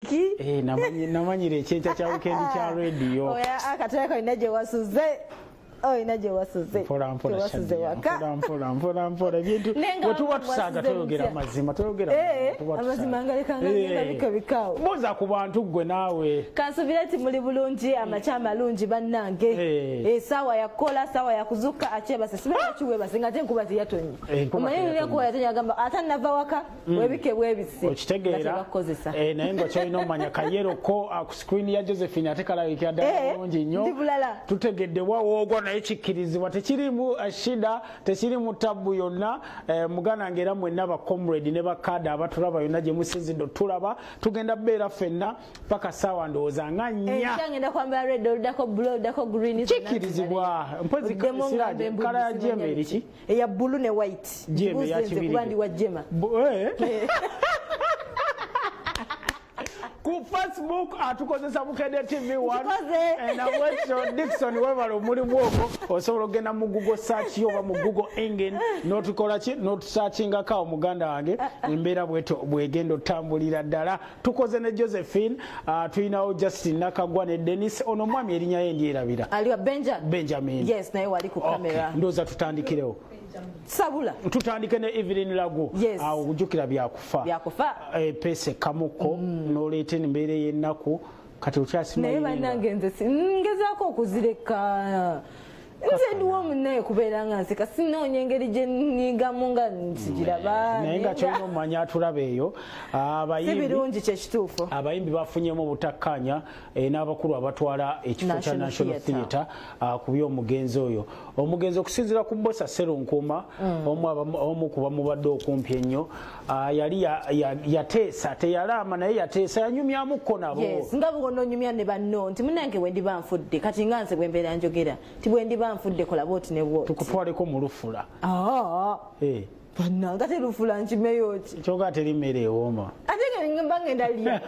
namanyire ekyenkya kya weekend kya radio. Oya akatale ko inaje wasuze. Oh inaje wasuze. Mpola bintu. Wetuwa tusaga toyogera mazima toyogera. Amazima ngalekanga bikabikawo. Boza ku bantu gwe naawe. Kansubira ati muli bulungi amachama lungi bannange. Sawa ya kola sawa ya kuzuka acheba sesibe kiwe basinga tenkuba yatonyi. Omanyi yako yatonya gamba atanava waka webike bwebise. Okitegeera. Naye ngo kyolina omanya kayero ko ku screen ya Josephine atekala ikyadda bulungi nnyo. Tutegedde wawo naye kikirizibwa tekirimu ashida tekirimu tabu yonna mugana ngera mwenna ba comrade ne bakada abatulaba yonna gye musinzido tulaba tugenda beera fenna paka sawa ndowooza nga nnya ngenda kwambala red odako blue odako green kikirizibwa mpozi kasiraje kala ya jembe eriki eya blue ne white jembe ya kibiri kubandi wa jema ku Facebook atukozesa Bukedde TV1 na website Dixon webalo muri bwoko osobola ogenda mu Google search yoba mu Google engine notukola ki not searching akawo muganda wange embeera bweto bwegendo tambulira ddala tukoze ne Josephine tuinawo Justin Nakagwa ne Dennis ono mwami erinnya yendi erabira aliwa Benjamin yes naye wali ku kamera ndoza tutandikirewo sabula tutandike ne Evelyn Lagu ujukira byakufa pese kamuko nolete mbere yennaku kati ukyasima naye bannange nze ngezaako okuzireka nze ndiwo munnaye kubeera nga nseka sinoonya engeri gye nnigamu nga nsigiraba naye nga kyolina omumanya atulaba eyo si birungi kyekituufu abayimbi bafunyemu obutakkaanya n'abakulu abatwala ekifo kya National Theatre ku by'omugenzi oyo omugenzi okusinziira ku Bosa Serunkuuma omu kuba mubadde okumpi ennyo yali yateesa teyalaama naye yateesa yanyumyamukko nabo nga bugononyumya ne banno nti munnange bwe ndiba nfudde kati nga nze bwe mbeera njogera ti bwe ndiba nfudde kola bwoti ne bwoti tukutwaleko mu lufula bannanga terufula nkimeyo ki kyoga teri mmere ewooma ate nga ngamba ngenda lya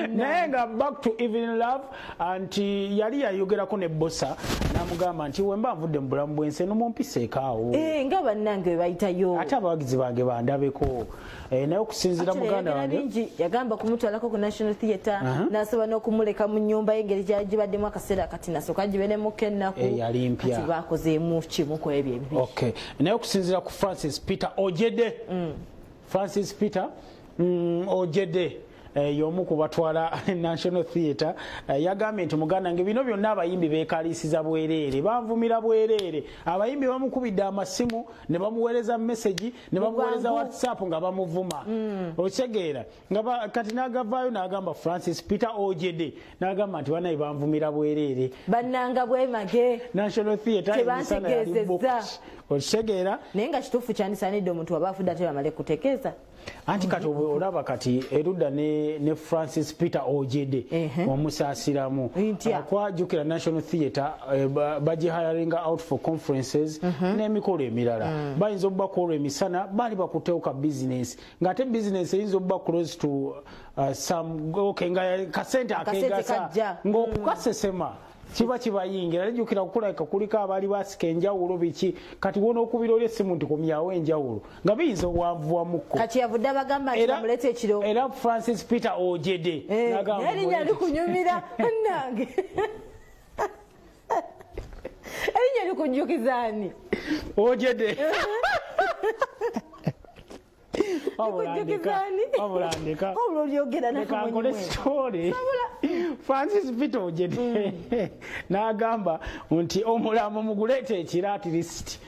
naye nga back to Evelyn Love nti yali yayogerako ne Bosa namugamba nti wemba nvudde mu bulamu bw'ensi nomumpiseekaawo nga bannange bwe bayitayo ate abawagizi bange bandabeko naye okusinziira muganda wange yagamba kumutwalako ku National Theatre n'asaba n'okumuleka mu nnyumba y'engeri gyali gibaddemu akaseera kati nasooka giberemuko ennaku yali mpya kati baakozeemu kimu ku ebyo ebibiri naye okusinziira ku Francis Peter Ojede Francis Peter Ojede y'omu ku batwala National Theatre yagambye nti muganda nge bino byonna abayimbi beekaliisiza bwereere banvumira bwereere abayimbi bamukubidde amasimu ne bamuweereza message ne bamuweereza WhatsApp nga bamuvuma okitegeera nga kati n'agavaayo n'agamba Francis Peter Ojede n'agamba nti banaye banvumira bwereere bannanga bwemage National Theatre tebantegeezezza okitegeera naye nga kituufu kyandisaanidde omuntu waba afudde ate bamale kutegeeza anti kati olaba kati erudda ne Francis Peter Ojede omusaasiramu kwajjukira National Theatre bagihiringa out for conferences n'emikolo emirala bayinza okubakoolwa emisana bali bakuteuka business ng'ate business eyinza okuba close to some nga kasente akegasa ng'okukasesema kiba kibayingira nejjukira kukulabika kuliko abaali basika enjawulo biki kati wona okubira oli essimu nti kumyawo enjawulo nga biyinza obwanvuwamukko kati yavudde abagamba nti bamuleeta ekiro era Francis Peter Ojede erinnya likunyumira nange erinnya likunjukizaani Ojede wabulandika obulolyogera nakakole story Francis Peter Ojede n'agamba nti omulamu muguleeta ekiraati list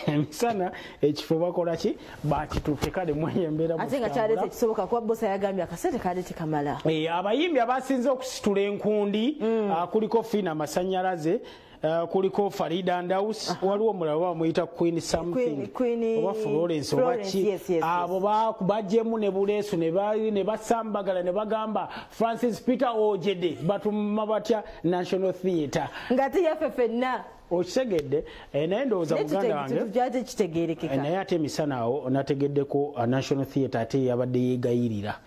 emisana ekifo bakola ki bakitutte kale mweyembera ate nga kyaleeta ekisoboka kuba Bosa yagambye akasente kale tekamala abayimbi abasinze okusitula enkundi kuliko Fina Amasanyalaze kuliko Farida Ndaus waliwo omulala bamuyita Queen something oba Florence obaki abo bajjemu ne buleesu ne basambagala ne bagamba Francis Peter Ojede batuma batya National Theatre ngati yaffe fenna okisegedde naye ndowooza muganda wange naye ate emisana awo nategeddeko National Theatre ate yabadde yeegayirira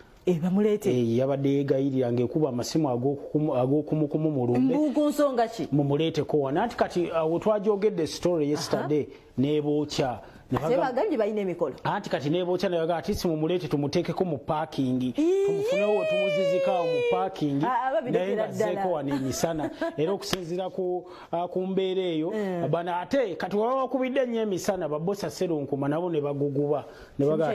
yabadde yeegayirira ng'ekuba amasimu ag'okumukumu mulumbe nsonga ki mumuleeteko wana anti kati we twajogedde story yesterday n'ebookya bagambye balina emikolo anti kati nebokya naye ati si mumuleete tumuteekeko mu parking tumufunewo tumuzizikaawo mu parking naye ngazzeeko wano emisana era okusinziira ku mbeera eyo bana ate kati waba wakubidde ennyo emisana babosa Serunkuma nabo ne baguguba ne bagaa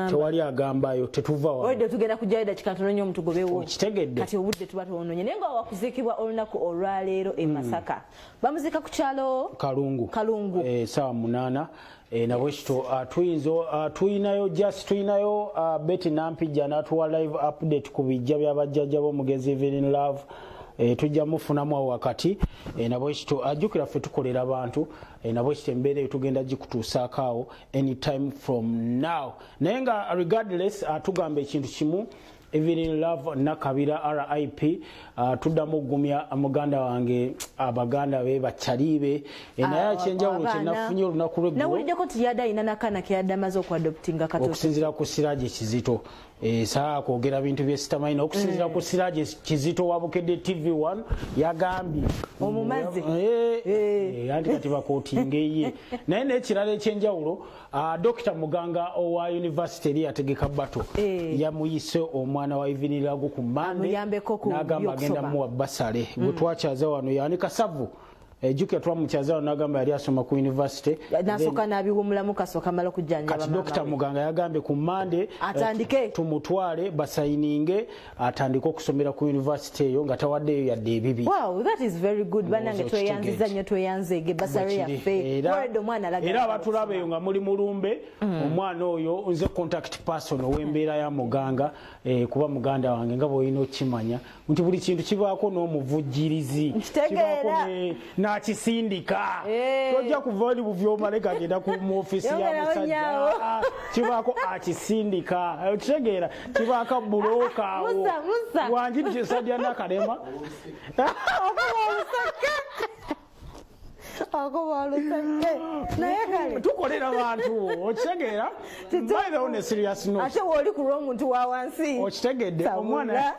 tewali agambayo tetuva wano tugenda kujjayo dakika ntono nnyo omutugobewo okitegedde kati obudde tuba tuwononye naye nga wakuziikibwa olunaku olwaleero e Masaka bamuziika ku kyalo Kalungu saawa 8 nabwekito tuyinayo Betty Nampijja n'atuwa live update ku bijja by'abajjajja b'omugenzi Evelyn Lagu tujja mufunamu awo wakati nabwekito ajjukira ffe tukolera abantu nabwekito embeera eyo tugenda gikutuusaako awo anytime from now naye nga regardless tugamba ekintu kimu Evelyn Lagu nakabira RIP tuddamu ogumya muganda wange abaganda be bakyalibe naye ekyenjawulo kyenafunye olunaku lw'eggulo nawuliddeko nti yadde alina n'akaana ke yadde amaze okwadoptinga katoto okusinziira ku Siraje Kizito saa kwogera bintu byesitamayina okusinziira ku Siraje Kizito wa Bukedde TV1 yagambye omumazi anti kati bakootingeye naye n'ekirala ekyenjawulo Dr. Muganga owa University eri yategeka bato yamuyise omwana wa Evelyn Lagu ku Monday n'agamba agenda muwa basale gwe twakyaza wano yani Kasavu Jukya twamukyaza wano n'agamba yali asoma ku University nasooka n'abiwumulamu kasooka mala okujjanjaba kati Dr. Muganga yagambye ku Monday atandike tumutwale basayininge atandike okusomera ku University eyo nga tawaddeyo yadde ebibi. Wow, that is very good. Banange tweyanziza nnyo tweyanzege basare yaffe word omwana alaga era abatulaba eyo nga muli mulumbe omwana oyo nze contact person ow'embeera ya Muganga kuba muganda wange nga bw'olina okimanya nti buli kintu kibaako n'omuvujjirizi kibaako n'akisindika tojja kuva oli buvyomale agenda ku ofisi ya musajja kibaako akisindika okitegeera kibaako buloka awo wanjiri Sadia Nakalema tukolera abantu okitegeera by the on a serious note ate woli ku lw'omuntu wa wansi okitegedde omwana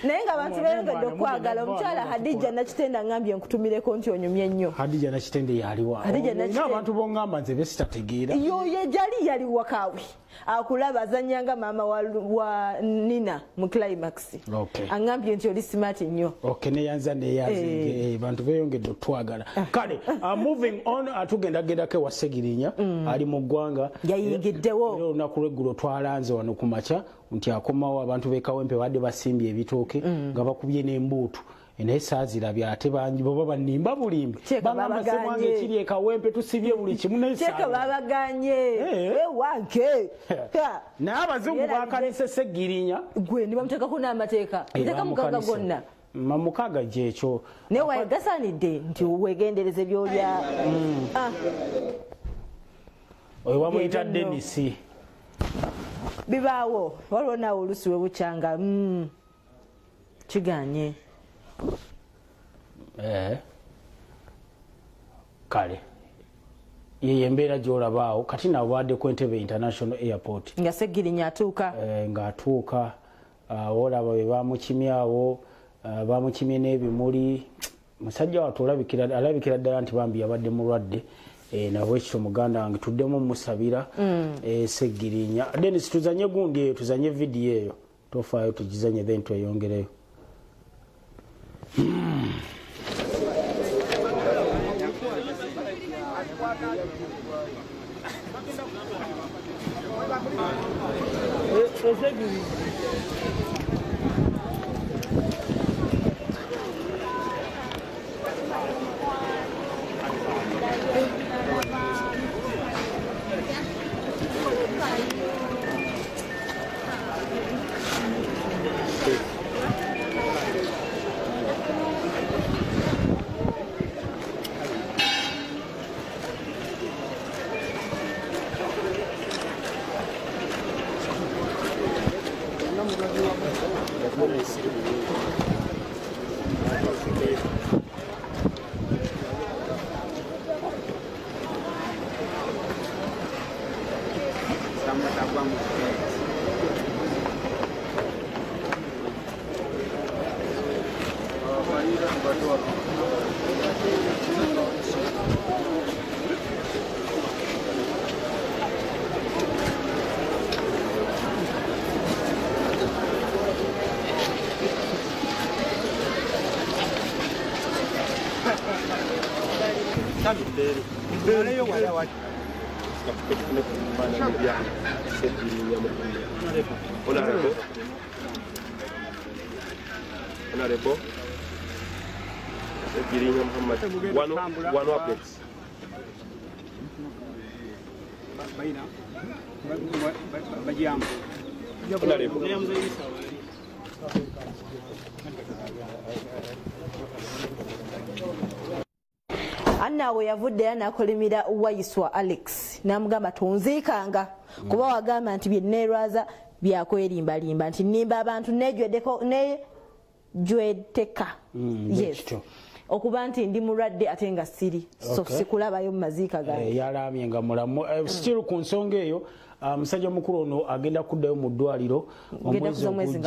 naye nga abantu beeyongedde okwagala omukyala Hadija Nakitende ngambye nkutumireko nti onyumye nnyo Hadija Nakitende yaliwa n'abantu bongamba nze besitategeera yoye jali yali wakaawe akulaba azanyanga maama wa Nina mu climax angambye nti oli smart nnyo neyanza neyanze bantu beeyongedde otwagala kale moving on atugendagendako ewa Ssegirinya ali mu ggwanga yayingiddewo olunaku lw'eggulo twalanze wano ku makya nti akomawo abantu b'ekawempe badde basimbye ebitooke nga bakubye n'embuutu naye saazirabye ate bangi baba banimba bulimbi bagamba semwange ekiri ekawempe tusibye buli kimu naye babaganye wange naye abazungu bakanise Ssegirinya gwe nibamuteekako n'amateeka teeka mukaga gonna mamukaga gyekyo naye wayegasaanidde nti wegendereze byolya oyo wamuyita Denisi bibaawo waliwo naawe olusi we bukyanga kiganye kale yeye embeera gy'olabaawo kati nabo badde ku Entebbe International Airport nga Ssegirinya atuuka ng'atuuka olaba be bamukimyawo bamukimye n'ebimuli musajja wattu alabikira ddala nti bambi yabadde mulwadde nabwekityo muganda wange tuddemu musabira Ssegirinya Dennis tuzanye gundi eyo tuzanye vidiyo eyo tofaayo tugizanye then tweyongereyo Honorable Ssegirinya Muhammad one updates. Anna we yavudde anakolimira Wayiswa Alex namugamba tonziikanga kuba wagamba nti byenneerwaza byakwerimbalimba nti nimba abantu nejweddeko ne jweteka yes okuba nti ndi mulwadde ate nga siri so sikulabayo mu maziika gange yalamye nga mulamu still ku nsonga eyo musajja mukulu ono agenda kuddayo mu ddwaliro omwezi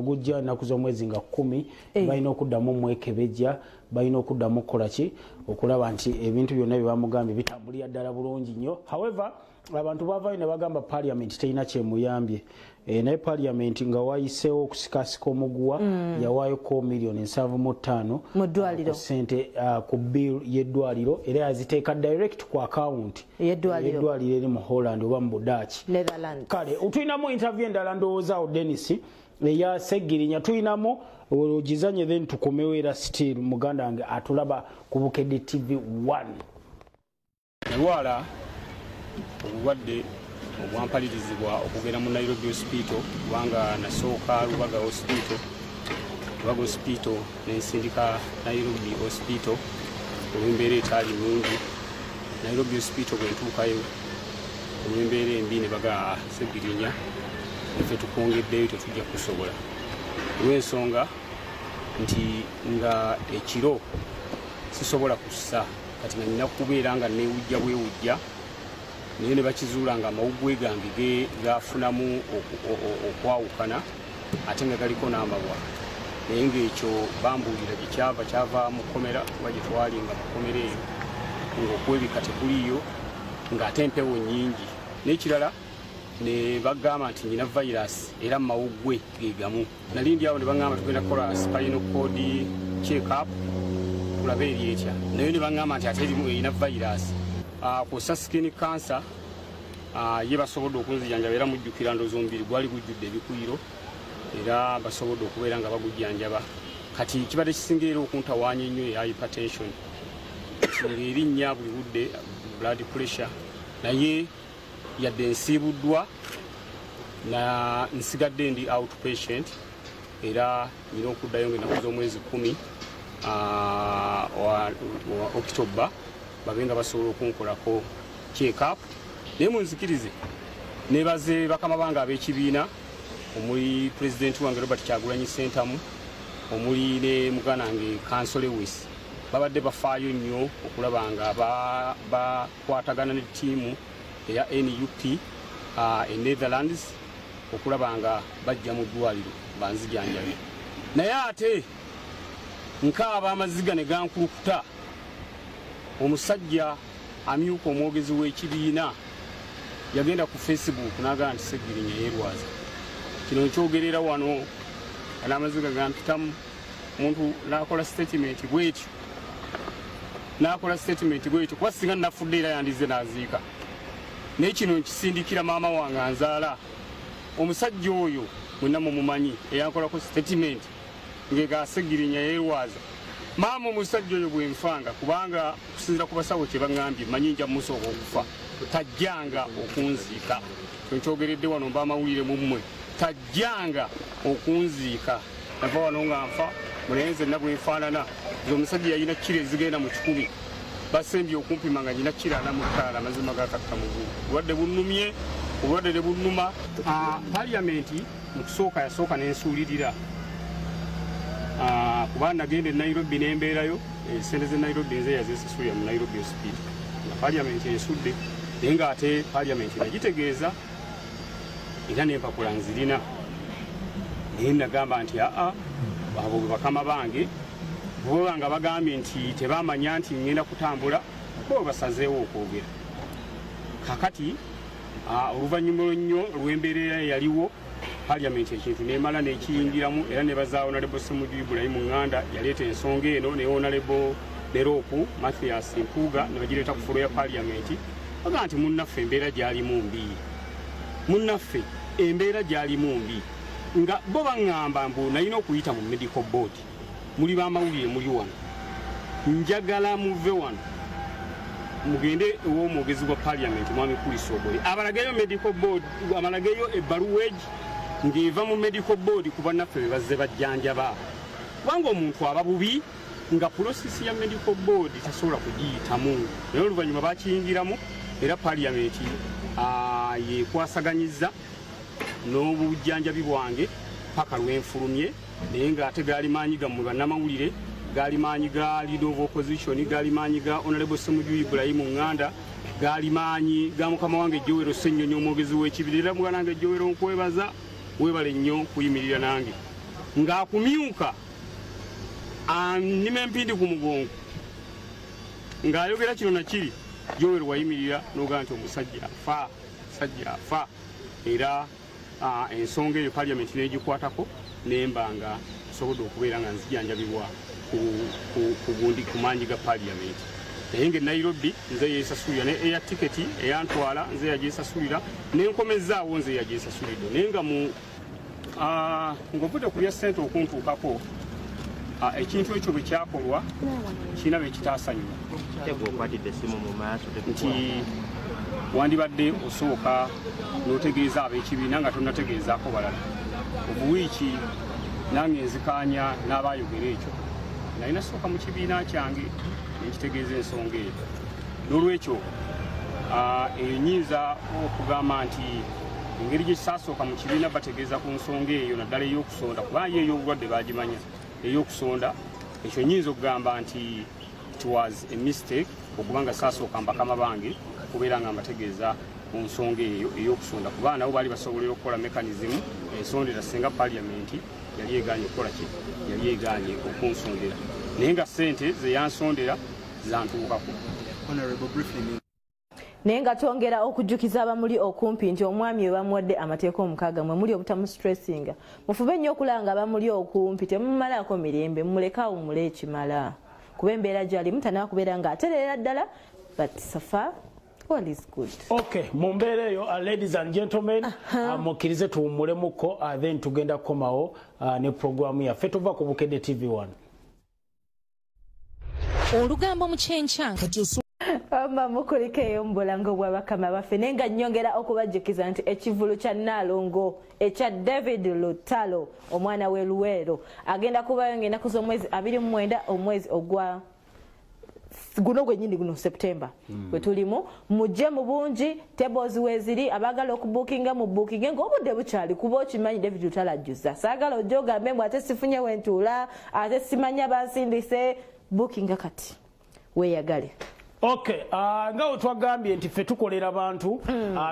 gujja ennaku z'omwezi nga 10 balina okuddamu omwekebejja balina okuddamu okukolaki okulaba nti ebintu byonna bye bamugambye bitambulira ddala bulungi nnyo. However abantu bavayo ne bagamba parliament terina kyemuyambye naye parliament nga wayiseewo okusikasika omuguwa yawaayo miliyoni 7.5 mu ddwaliro sente ku bill y'eddwaliro era yaziteeka direct ku account y'eddwaliro eri mu Holland oba mu Budaaki kale tulinamu interview endala ndowooza Dennis eya Ssegirinya tulinamu ogizanye then tukomewo era still muganda wange atulaba ku Bukedde TV 1 ewala obulwadde obwampalirizibwa okugenda mu Nairobi hospital kubanga nasooka Lubaga hospital nensindika Nairobi hospital olw'embeera etaali nungi. Nairobi hospital bwe ntuukayo olw'embeera embi ne baga Ssegirinya nfe tukongeddeyo tetujja kusobola olw'ensonga nti nga ekiro sisobola kussa kati nga nina kubeera nga neewujja bwewujja naye ne bakizuula nga amawuggwe gange gafunamu okwawukana ate nga galiko n'amabwa naye ng'ekyo bambuulira gye kyava mu kkomera kuba gye twali nga mu kkomera eyo ng'okwebika tekuliyo ng'ate empewo nnyingi n'ekirala ne bagamba nti nina virus era mawuggwe ge gamu nali ndi awo ne baŋŋamba tugenda kukola spinal cord check up kulaba eri etya naye ne baŋŋamba nti ate erina virus kussa skin cancer ye basobodde okunzijanjaba era mujjukira ndoozi omubiri gwali gujjudde ebikuyiro era basobodde okubeera nga bagujjanjaba kati kibadde kisingaera okuntawaanya ennyo eya hypertension ensonga erinnya buli budde blood pressure naye yadde nsiibuddwa na nsigadde ndi outpatient era nina okuddayo ng'ennaku z'omwezi 10 wa October babenga basobola okunkolako check up naye munzikirize nebaze bakama bange ab'ekibiina omuli pulezidenti wange Robert Kyagulanyi Ssentamu omuli ne mugana wange Kansole Lewis babadde bafaayo nnyo okulaba nga bakwatagana ne ttiimu eya NUP e Netherlands okulaba nga bajja mu ddwaliro banzijanjabe naye ate nkaaba amaziga ne gankulukuta omusajja amyuka omwogezi w'ekibiina yagenda ku Facebook n'agamba nti Ssegirinya yeerwaza kino nkyogerera wano n'amaziga gampitamu omuntu n'akola statement bwetyo kuba singa nnafudde era yandize n'aziika naye kino nkisindikira maama wange anzaala omusajja oyo mwenna mumumanyi eyankolako statement ng'ega Ssegirinya yeerwaza maama omusajja oyo bwe nfanga kubanga okusinzira ku basawo kye baŋŋambye manyi nja musooka okufa tajjanga okunziika nkyogeredde wano mba amawulire mu mmwe tajjanga okunziika nava wano nga nfa munaye nzenna bwe nfaanana omusajja yalina kiro ezigenda mu 10 basembye okumpima nga nyina kiro 45 amazima gakatta mugulu obulwadde bunnumye obulwadde ne bunnuma paliamenti mu kusooka yasooka n'ensuulirira kuba nagenda e Nairobi n'embeerayo sente ze Nairobi nze yazesasulira mu Nairobi hospital nga paliamenti ensudde naye ng'ate paliamenti nagitegeeza era n'empapula nzirina naye nagamba nti abo bakama bange bwe nga bagambye nti tebamanya nti ngenda kutambula bo basazeewo okwogera kakati oluvannyuma nnyo olw'embeera yaliwo paliamenti ekintu nemala nekiyingiramu era nebazaawo Honorable Ssemujju Ibrahim Nganda yaleeta ensonga eno ne Honorable leero oku Mathias Mpuuga ne bagireeta ku fulo ya paliamenti baga nti munnaffe embeera gyalimu mbi munnaffe embeera gyalimu mbi nga bo baŋŋamba mbu nalina okuyita mu medical board muli b'amawulire muli wano njagala muve wano mugende ew'omwogezi gwa paliamenti mwami Kulisa Oboye abalageyo medical board amalageyo ebbaluwa egi ng'eva mu medical board ku bannaffe be bazze bajjanjaba kubanga omuntu aba bubi nga prosesi ya medical board tasobola kugiyitamu naye oluvannyuma bakiyingiramu era paliamenti yekwasaganyiza n'obujjanjabi bwange paka lwenfulumye naye ng'ate gaali maanyi gammwe bannamawulire gaali maanyi ga leader of opposition gaali maanyi ga honorable Ssemuju Ibrahim Nganda gaali maanyi ga mukama wange Joero Ssennyonyi omwogezi w'ekibira era mwana wange Joero nkwebaza weebale nnyo kuyimirira nange ng'akumyuka nnima empindi ku mugongo ng'ayogera kino nakiri Joero wayimirira n'ogaa nti omusajja afa era ensonga eyo paliamenti n'egikwatako nemba nga nsobodde okubeera nga nzijanjabibwa ku maanyi ga paliamenti naye nga Nairobi nze yeesasulira ne eya tiketi eyantwala nze yagyesasulira nenkomezaawo nze yagyesasulidde naye nga ng'ovudde ku bya ssente okuntuukako ekintu ekyo bwe kyakolwa kirina be kitaasanyuwa nti wandibadde osooka n'otegeeza ab'ekibiina nga tonnategeezaako balala obuwiiki nange nzikaanya n'abayogera ekyo nalina sooka mu kibiina kyange nekitegeeza ensonga eyo n'olwekyo eyo nyinza okugamba nti engeri gye kisaasooka mu kibiina bategeeza ku nsonga eyo naddala ey'okusonda kubanga yo ey'obulwadde bagimanya ey'okusonda ekyo nyinza okugamba nti it was a mistake okubanga saasooka mbakama bange kubeera nga mbategeeza ku nsonga eyo ey'okusonda kubanga nabo baali basobolera okukola mekanizimu ensondera singa paliamenti yali egaanye okukola ki yali egaanye okunsondera naye nga ssente ze yansondera zantuukako. naye nga twongera okujjukiza abamuli okumpi nti omwami we bamuwadde amateeka omukaaga mwe muli obutamusitressinga mufube nnyo okulaba nga abamuli okumpi temumumalaako mirembe mumulekaawo mumule ekimala kuba embeera gy'alimu tanaba kubeera nga atereera ddala but safa all is good. Okay, mu mbeera eyo ladies and gentlemen mukkirize tuwummulemuko then tugenda kukomawo ne programu yaffe tuva ku Bukedde TV1 olugambo mu kyenkya mukuliko eyo mu bulango bwa bakama baffe naye nga nnyongera okubajjukiza nti ekivulu kya Nnaalongo ekya David Lutalo omwana we Lwaleero agenda kubayo ng'ennaku z'omwezi 29 omwezi ogwa guno gwennyini guno September bwe tulimu mujje mu bungi tables weeziri abaagala okubuukinga mu buukinge ng'obudde bukyali kuba okimanyi David Lutalo ajjuza saagala ojja ogambe mbu ate sifunye wentuula ate simanya bansindise buukinga kati weeyagale. Okay, nga twagambye nti ffe tukolera bantu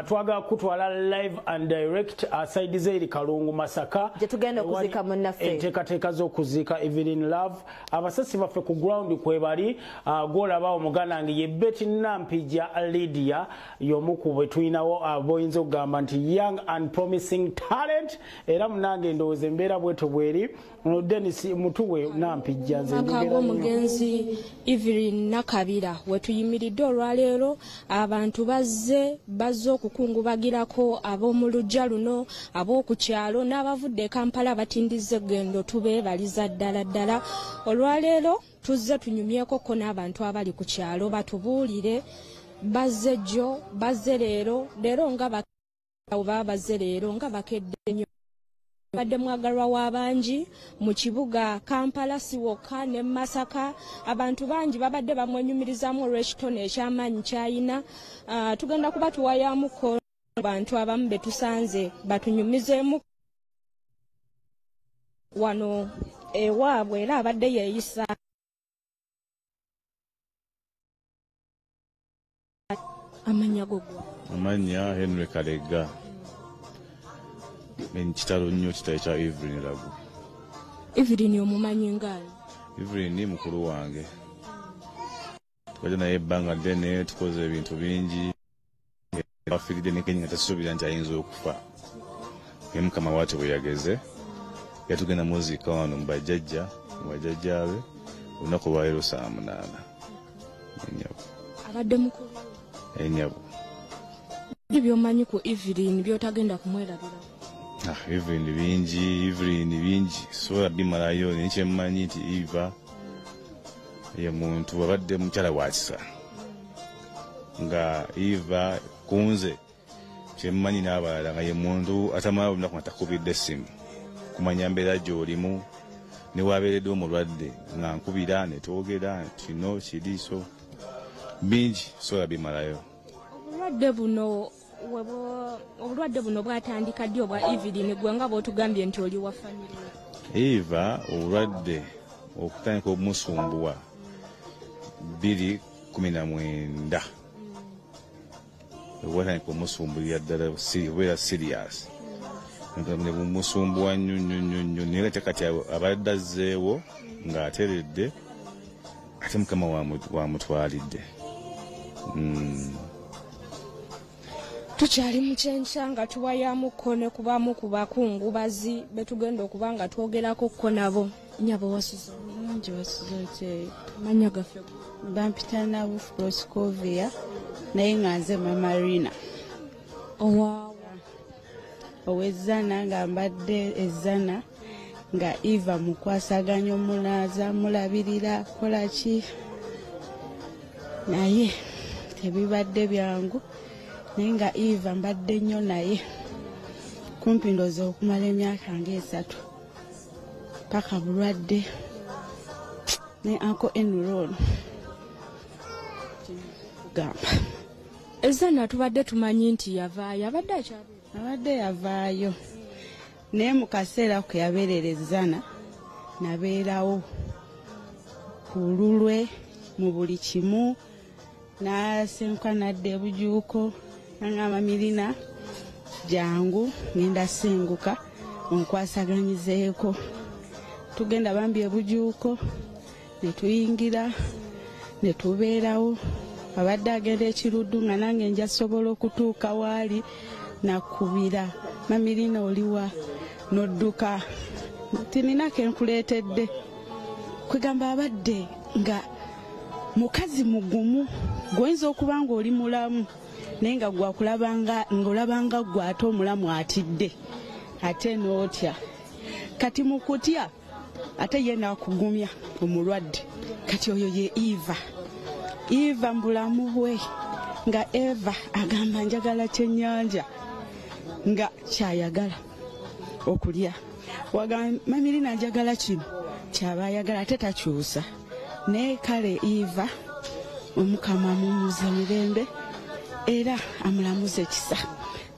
twagala kutwala live and direct side zeeri Kalungu Masaka gye tugenda okuziika munnaffe enteekateeka z'okuziika Evelyn Lagu abasasi baffe ku ground kwe bali gwolaba omuganda nge ye Betty Nampija Lydia y'omu ku bwe tulinawo boyinza okugamba nti young and promising talent era munange ndowooza embeera bweto bweri ono Dennis Mutuwe Nampija nze njogera omugenzi Evelyn Nakabira tuyimiridde olwaleero abantu bazze okukungubagirako ab'omu luggya luno ab'oku kyalo n'abavudde Kampala batindize eggendo tubeebaliza ddala olwaleero tuzze tunyumyeko ko n'abantu abali ku kyalo batubuulire bazze jjo bazze leero nga bazze leero nga bakedde nnyo badde mwagalwa w'abangi mu kibuga Kampala siwoka ne Masaka abantu bangi babadde bamwenyumirizamu olw'ekitone eky'amaanyi kyayina tugenda kuba tuwayamuko abantu abamu be tusanze batunyumizeemu wano ewaabwe era abadde yeeyisa amanya gogo amanya Henry Kalega kitalo nnyo kitale kya Evelyn Lagu. Evelyn omumanyi ngaani? Evelyn mukulu wange tukajja naye ebbanga ddene tukoze ebintu bingi afiiridde ne Kenya tasuubira nti ayinza okufa naye mukama waate bwe yageze yatugenda muziika wano mu bajjajjaabe olunaku lwaleero 8 ennyabo abadde mukulu ennyabo by'omanyi ku Evelyn by'otagenda kumwerabira Evelyn bingi sobola bimalayo naye kyemmanyi nti Eva ye muntu abadde mukyala wa kisa nga Eva kunze kyemmanyi n'abalala nga ye muntu atamala olunaku nga takubidde essimu kumanya mbeera gy'olimu ne wabeeredde omulwadde nga nkubira ne twogera kino kiriiso bingi sobola bimalayo. Obulwadde buno bwatandika ddi obwa Evelyn gwe nga bw'otugambye nti oli wa famire? Eva obulwadde okutandika obumusumbuwa 2019 obwatandika omusumbulira ddala obeera serious ne bumusumbuwa nnyo naye ate kati abadde azzeewo ng'ateredde ate Mukama wamutwalidde. Tukyali mu kyenkya nga tuwayamuko ne kubamu ku bakungubazi betugenda okuba nga twogerako ko nabo. Nyabo wasuza bulungi wasuza manya gaffe bampita nabo Proscovia naye nga nze Marina ow'ezzana nga mbadde ezzana nga Eva mukwasaganya omulaza mulabirira kolaki naye tebibadde byangu naye nga Eva mbadde nnyo naye kumpi ndoozi okumala emyaka nga 3 paka bulwadde ne Uncle Enron kugamba ezzana tubadde tumanyi nti yavaayo abadde yavaayo naye mu kaseera ke yabeerera ezzana nabeerawo ku lulwe mu buli kimu n'asenka nadda ebujuuko nangamba Mirina jangu ngenda senguka onkwasaganyizeeko tugenda bambi ebujuuko ne tuyingira ne tubeerawo abadde agenda ekiruddu nga nange nja sobola okutuuka waali nakubira Mamirina oliwa nodduka tinina kenkuleetedde kwegamba abadde nga mukazi mugumu gwoyinza okuba nga oli mulamu naye nga ng'olabanga gwe ate omulamu atidde ate n'otya kati mu kutya ate ye n'akugumya omulwadde kati oyo ye Eva mbulamu bwe nga Eva agamba njagala kyennyanja nga kyayagala okulya wagamba Mamirina njagala kino kyaba ayagala ate takyusa naye kale Eva Omukama mumuze mirembe era amulamuze kisa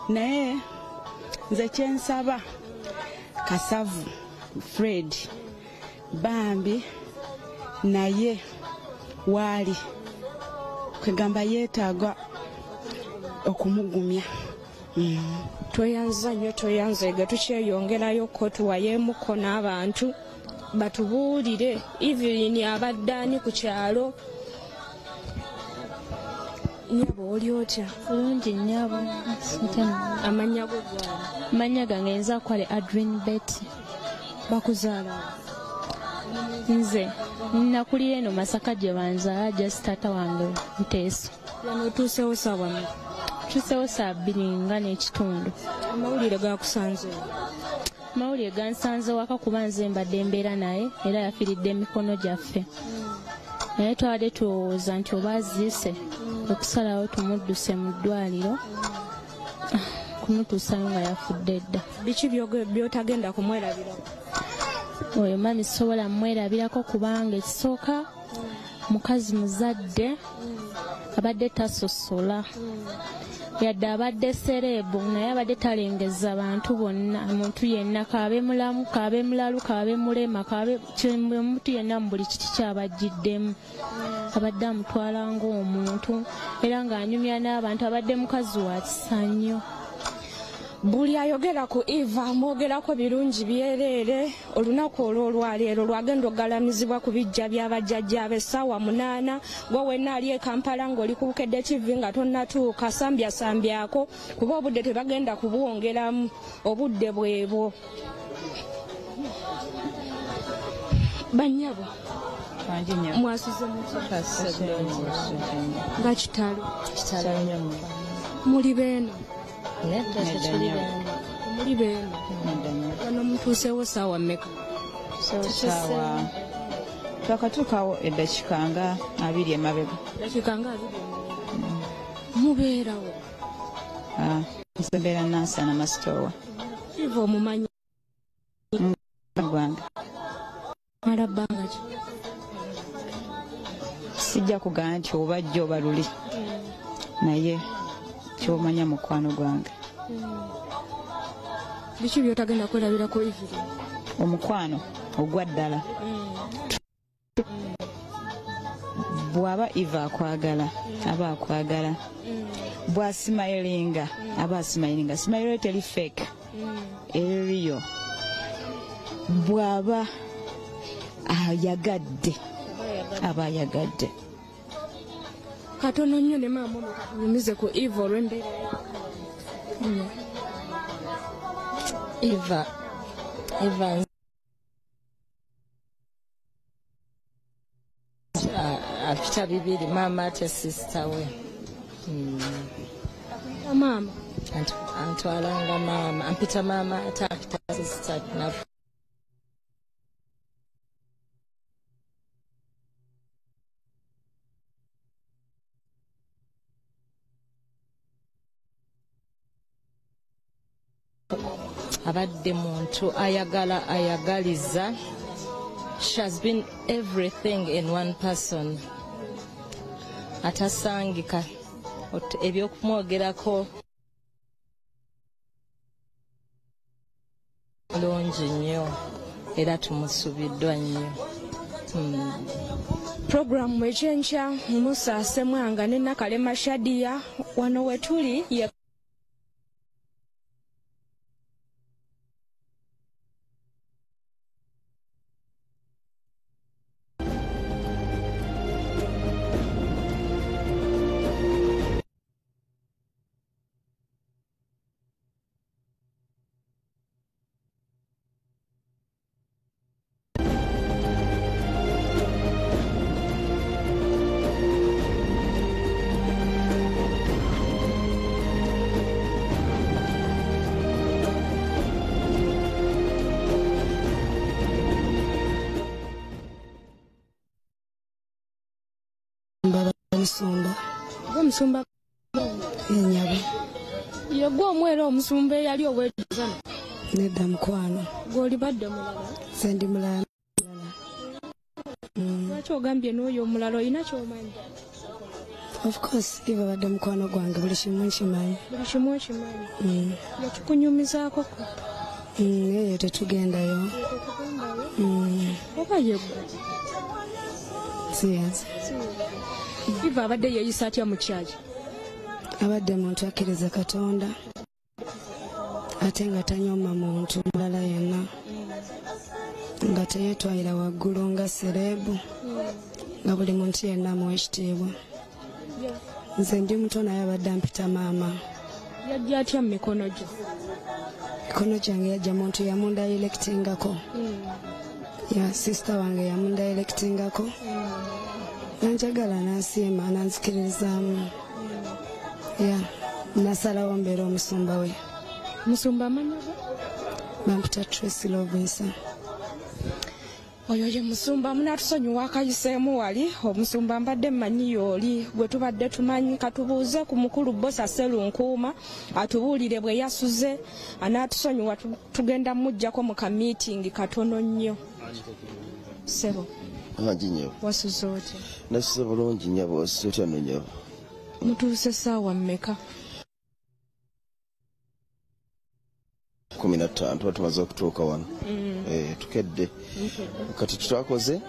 naye nze kyensaba Kasavu Fred bambi naye waali kwegamba yeetaaga okumugumya. Tweyanza nnyo tweyanzege tukyeyongerayo ko tuwayeemuko n'abantu batubuulire Evelyn abadde ani ku kyalo. Nyabo oli otya? Bulungi nnyabo. Amannya go gwa? Amannya gange nza kwale Adrian Betty. Bakuzaala nze nakulira eno Masaka gye banzaala just taata wange Nteeso. Wano otuusewo ssaawa mmeka? Tuseewo 2:30. Amawulire gakusanze? Amawulire gansanze waka kuba nze mbadde mbeera naye era yafiiridde emikono gyaffe. Naye twabadde tulowooza nti oba aziise okusalawo tumudduse mu ddwaliro kumutuusayo nga yafudde dda. Biki by'otagenda kumwerabira? Oyo mami sobola mwerabirako kubanga ekisooka mukazi muzadde abadde tasosola yadde abadde sereebu naye abadde talengeza bantu bonna omuntu yenna kaabe mulamu kaabe mulalu kaabe mulema kaabe omuntu yenna mu buli kiti kyabajjiddemu abadde amutwala ng'omuntu era ng'anyumya n'abantu abadde mukazi wa kisa nnyo. Buli ayogera ku Eva amwogerako birungi byereere. Olunaku olw'olwaleero lwagenda okugalamizibwa ku bijja by'abajjajja ab'essaawa 8 gwe wenna ali e Kampala ng'oli ku Bukedde TV nga tonnatuuka sambyasambyako kuba obudde tebagenda kubuwongeramu obudde bwebwo. Bannyabo mwasuze nga kitalo muli beeno muli beeno wano mutuusewo saawa mmeka saawa twakatuukawo eddakiika nga 2 emabega dakiika nga 2 mubeerawo nsembeera nansana masitoowa iva omumanyi gwange mala bbanga ki sijja kugamba nti oba jjo oba luli naye kyomanya mukwano gwange biki byotagenda kwerabirako Evelyn omukwano ogwa ddala bw'aba Eva akwagala aba akwagala bw'asimayiringa aba asimayiringa simayiro teri fake eriyo bw'aba ayagadde aba ayagadde katono nnyo ne maama ono katunyumize ku Eva olw'embeera Eva apita 2 maama ate sister we maama antwalanga maama ampita maama ate apita sister nafu abadde muntu ayagaliza. She has been everything in one person. Atasangika ebyokumwogerako mulungi nnyo era tumusubiddwa nnyo. Programu ekyenkya Musa Semwanga ne Nakalema Shadia wano wetuli ye Omusumba enyabe yegwa omwera omusumba eyali obwetuzana nedda mukwano goli badde mulala sendi mulala lwaki ogambye n'oyo omulala olina ky'omanyi? Of course Eva badde mukwano gwange buli kimu nkimanyi yakikunyumizaako eyo tetugendayo oba yegwa siyansi Eva abadde yeeyisa atya mu kyaki? Abadde muntu akkiriza Katonda ate nga tanyooma muntu mulala yenna nga teyeetwalira waggulu nga serebu nga buli muntu yenna amuwa ekitiibwa. Nze ndi muto naye abadde ampita maama. Yajja atya mu mikono gye? Mikono gyange yajja muntu yamundayirekitingako ya sisita wange yamundayirekitingako nanjagala nansiima nanzikirizaamu nasalawo mbeera omusumba we. Musumba amanyi bampita Tracy Robinson. Oyo ye musumba munatusonyiwa akayiseemu wali omusumba mbadde mmanyi y'oli gwe tubadde tumanyi katubuuze ku mukulu Bosa Serunkuuma atubuulire bwe yasuze anaatusonyiwa tugenda mujjako mu kamiitingi katono nnyo. Sebo Nyo. Wasuze otya? Nasuze bulungi nnyo bw'osuze otya nnyo. Mutuuse ssaawa mmeka? 15 tuba tumaze okutuuka wano. Tukedde kati tutakoze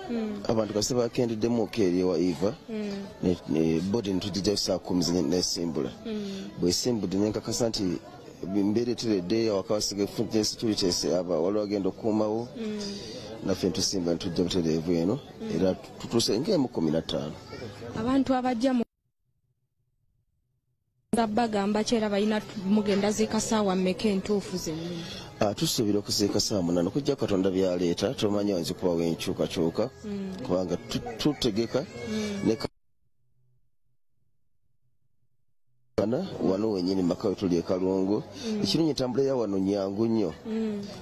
abantu kasi bakendeddemu okeeri wa Eva bodi netugijja saa 10 nesimbula bwesimbudde nenkakasa nti mbeera eteredde awakawasiga efunye securities aba waliwo agenda okukuumawo naffe ntusimba netujja butereevu eno era tutuuse ngemu 15. Abantu abajja mu bagamba kyera balina mugenda ziika ssaawa mmeka entuufu zennyini? tusuubira okuziika saa 8 kujja Katonda byaleeta tomanyi wanzi kubawo enkyukakyuka kubanga tutegeka ne wano wenyini makawe tuli e Kalungu ekirungi entambula ya wano nyangu nnyo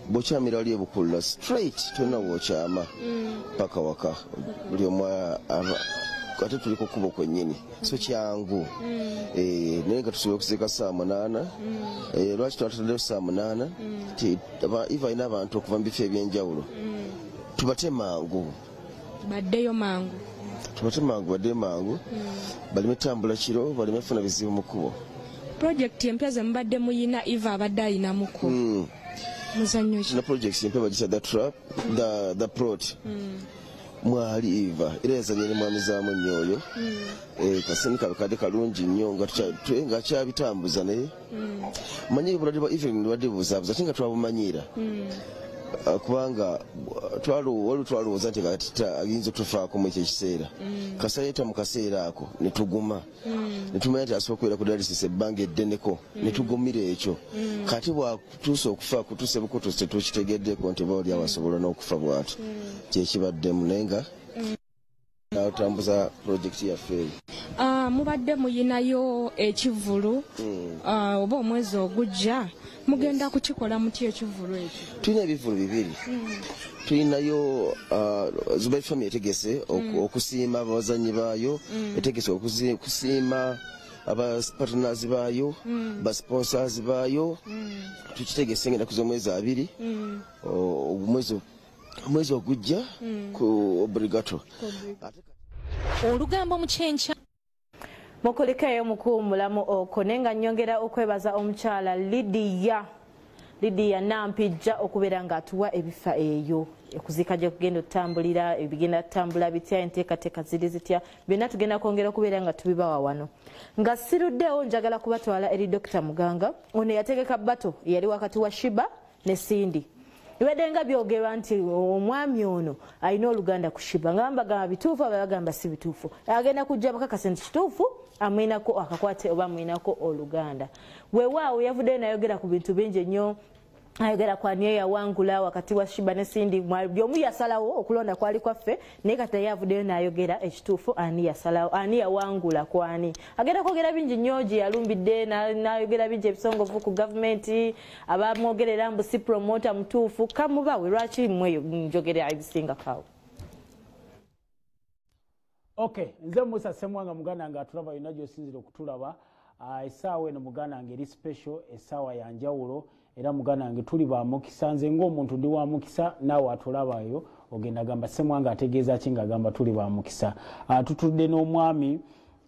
bw'okyamira wali ebukulula straight tolina w'okyama paka waka buli omwa ate tuli ku kkubo kwennyini so kyangu naye nga tusobola okuziika saa 8 lwaki twataddeyo saa 8 iva alina abantu okuva mu bifo ebyenjawulo tubate mangu baddeyo mangu badde mangu balime tambula kiro balime funa bizibu mu kkubo project empya ze mubadde muyina iva abadde ayinamuko muzannyo ki na project empya bagisa the plot mwali iva era yazanye ne mwami zaamu nnyo oyo kaseni kabakadde kalungi nnyo nga kyabitambuza naye manyi obulwadde bwa Evelyn lwadde buzaabuza ate nga twabumanyira kubanga twalowooza nti ayinza otufaako mu ekyo ekiseera kasaleeta mu kaseera ako ne tuguma ne tumanya nti asobola okubeera ku dialysis ebbanga eddeneko ne tugumira ekyo kati bwatuusa okufa kutuuse bukutuuse tetukitegeddeko nti baoli abasobola n'okufa bw'atyo kyekibaddemu naye nga otambuza projekiti yaffe eyo mubadde muyinayo ekivulu oba omwezi ogujja mugenda kukikola mutya ekivulu ekyo tulina ebivulu bibiri tulinayo zubai family etegese okusiima abazanyi baayo etegese okusiima abapartners baayo basponsors baayo tukitegese ngenda kuza omwezi 2 omwezi ogujja ku obligato olugambo mukyenkya mukulikayo mukuumulamu okwo naye nga nnyongera okwebaza omukyala Lidia Nampijja okubeera ng'atuwa ebifa eyo okuziika gye kugenda otambulira ebigenda tutambula bitya enteekateeka ziri zitya byonna tugenda kwongera okubeera nga tubibawa wano nga siruddewo njagala kubatwala eri Dr. Muganga ono yategeka bato yali wakati wa Shiba ne Sindi ibadde nga byogerwa nti omwami ono alina oluganda ku Shiba nga bagamba bituufu abagamba si bituufu agenda kujja bakakasa nti kituufu amwinako akakwate oba amwinako oluganda weewaawo yavuddeyo nayogera ku bintu bingi nnyo ayogera ku ani eyawangula wakati wa Shiba ne Sindi byomu yasalawo okulonda kwali kwaffe naye kati yavuddeyo nayogera ekituufu ani yasalawo ani yawangula kwani agenda kwogera bingi nnyo gye yalumbidde nayogera bingi ebisongovu ku gavumenti abamwogerera mbu si promota mutuufu kamubawe lwaki mweyo njogera ebisingakawo Okay, nze Musa Semwanga muganda nga atulaba yonna gy'osinzira okutulaba essaawa eno muganda nga eri special essaawa ya njawulo era muganda nga tuli ba mukisa nze ng'omuntu ndi wa mukisa naawe atulabayo ogenda gamba Semwanga ategeeza ki ng'agamba tuli ba mukisa tutudde n'omwami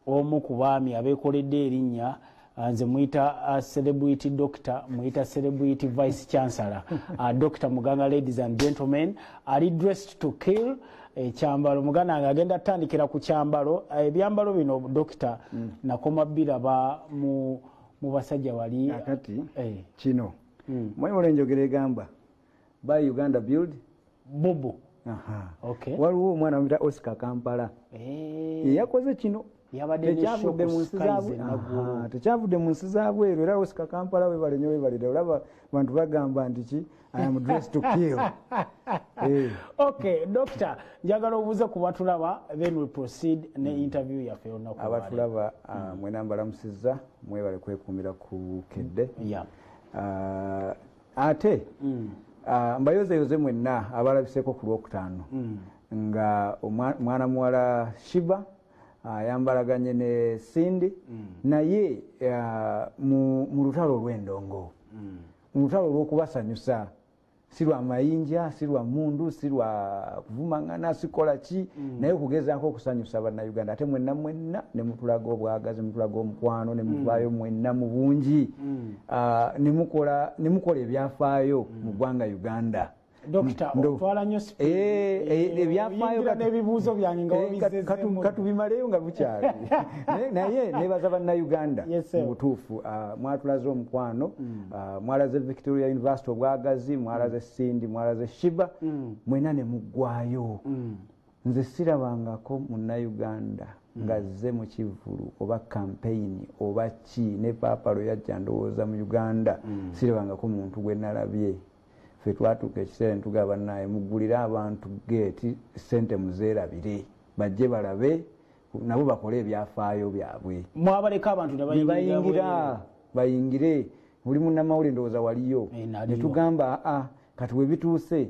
omu ku baami abeekoledde erinnya nze muyita celebrity doctor muyita celebrity vice chancellor Dr. Muganga, ladies and gentlemen, ali dressed to kill ekyambalo muganda nga agenda atandikira ku kyambalo ebyambalo bino dokita nakoma biraba mu basajja wali akati kino mwe mulenjogere gamba by Uganda build bubu okay waliwo omwana amita Oscar Kampala yakoze kino tekyavudde mu nsi zaabweru era Oscar Kampala webale nnyo webalire olaba bantu bagamba nti ki I am dressed to kill. Okay, Doctor, njagala obuuze ku batulaba then we proceed ne interview yaffe olunaku abatulaba mwena mbalamusizza mwebale kwekuumira ku kedde ate mbayozeyoze mwenna abalabiseeko ku lwokutaano nga mwana muwala Shiba yambalaganye ne Sindi naye mu lutalo olw'endongo mu lutalo olw'okubasanyusa si lwa mayinja si lwa mundu si lwa kuvumangana sikola ki naye okugezaako okusanyusa bannayuganda ate mwenna ne mutulaga obwagazi mutulaga omukwano ne muvaayo mwenna mu bungi ne mukola ebyafaayo mu ggwanga Uganda. Dokita otwala nnyo ebyafaayo n'ebibuuzo byange nga wabizzeemu katubimaleyo nga bukyali naye nebaza bannayuganda mu butuufu mwatulaze omukwano mwalaze Victoria University obwagazi mwalaze Sindi mwalaze Shiba mwena ne muggwayo nze sirabangako munnayuganda ngazze mu kivulu oba campaign oba ki ne paapalo yajja ndowooza mu Uganda sirabangako muntu gwe nalabye ffe twatuuka ekiseera ne tugamba naye muggulire abantu geeti ssente muzeerabire bajje balabe nabo bakole ebyafaayo byabwe mwabaleka abantu ne bayingira bayingire buli munnamawulire ndowooza waliyo ne tugamba kati we bituuse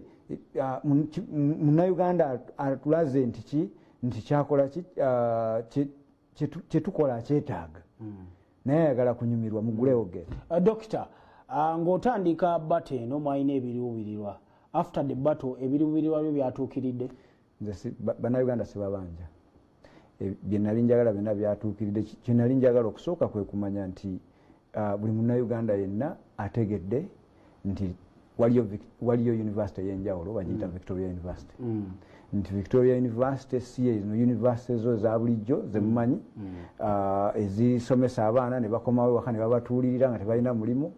munnayuganda atulaze nti kyakola kyetukola akyetaaga naye ayagala kunyumirwa mugulewo geeti. Dokita, ng'otandika bata eno mwalina ebiruubirirwa after the battle ebiruubirirwa byo byatuukiridde? Nze bannayuganda sibabanja bye nali njagala byonna byatuukiridde. Kye nali njagala okusooka kwe kumanya nti buli munnayuganda yenna ategedde nti waliyo university ey'enjawulo bagiyita Victoria University. Nti Victoria University si zino university zo za bulijjo zemumanyi ezisomesa abaana ne bakomawo waka ne babatuulirira nga tebalina mulimu.